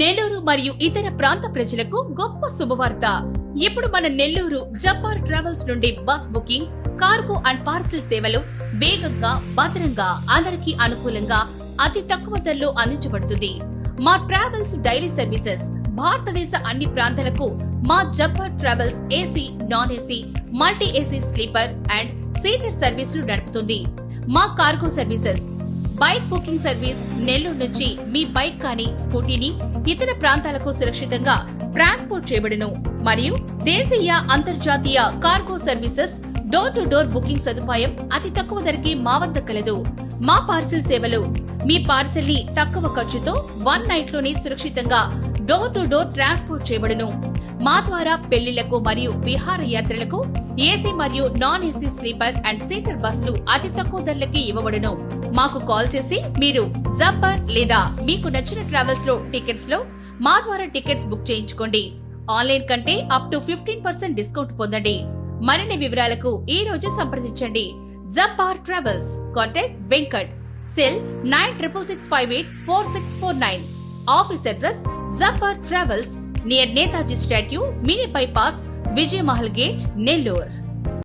నెల్లూరు మరియు ఇతర ప్రాంత ప్రజలకు గొప్ప శుభవార్త. ఇప్పుడు మన నెల్లూరు జబ్బార్ ట్రావెల్స్ నుండి bus booking, cargo and parcel సేవలు వేగంగా, భద్రంగా, అందరికీ అనుకూలంగా, అతి తక్కువ ధరలో అందించబడుతుంది. మా ట్రావెల్స్ డైలీ సర్వీసెస్ భారతదేశ అన్ని ప్రాంతాలకు మా Jabbar travels AC, non AC, multi AC sleeper and seater సర్వీసులు నడుపుతుంది. మా cargo services bike booking service Nellore నుంచి మీ బైక్ కానీ స్కూటీని ఇతర ప్రాంతాలకు సురక్షితంగా ట్రాన్స్పోర్ట్ చేయబడును. మరియు దేశీయ, అంతర్జాతీయ cargo services door to door booking సదుపాయం అతి తక్కువ ధరకి మా వద్ద కలదు. మా పార్సిల్ సేవలు మీ పార్సిల్ ని తక్కువ ఖర్చుతో 1 నైట్ లోనే సురక్షితంగా డోర్ టు డోర్ ట్రాన్స్పోర్ట్ చేయబడును. మా ద్వారా పెళ్లిళ్లకు మరియు విహారయాత్రలకు ఏసీ మరియు non AC sleeper and seater బస్సులు అతి తక్కువ ధరలకి ఇవ్వబడును. మాకు కాల్ చేసి మీరు జబ్బర్ లేదా మీకు నచ్చిన ట్రావెల్స్ లో టికెట్స్ లో మా ద్వారా టికెట్స్ బుక్ చేయించుకోండి. ఆన్లైన్ కంటే అప్ టు 15% డిస్కౌంట్ పొందండి. మరిన్ని వివరాలకు ఈ రోజు సంప్రదించండి. Jabbar travels. Contact Venkat. Cell 9665844649. Office address Jabbar travels, near Netaji statue, mini bypass, Vijaya Mahal gate, Nellore.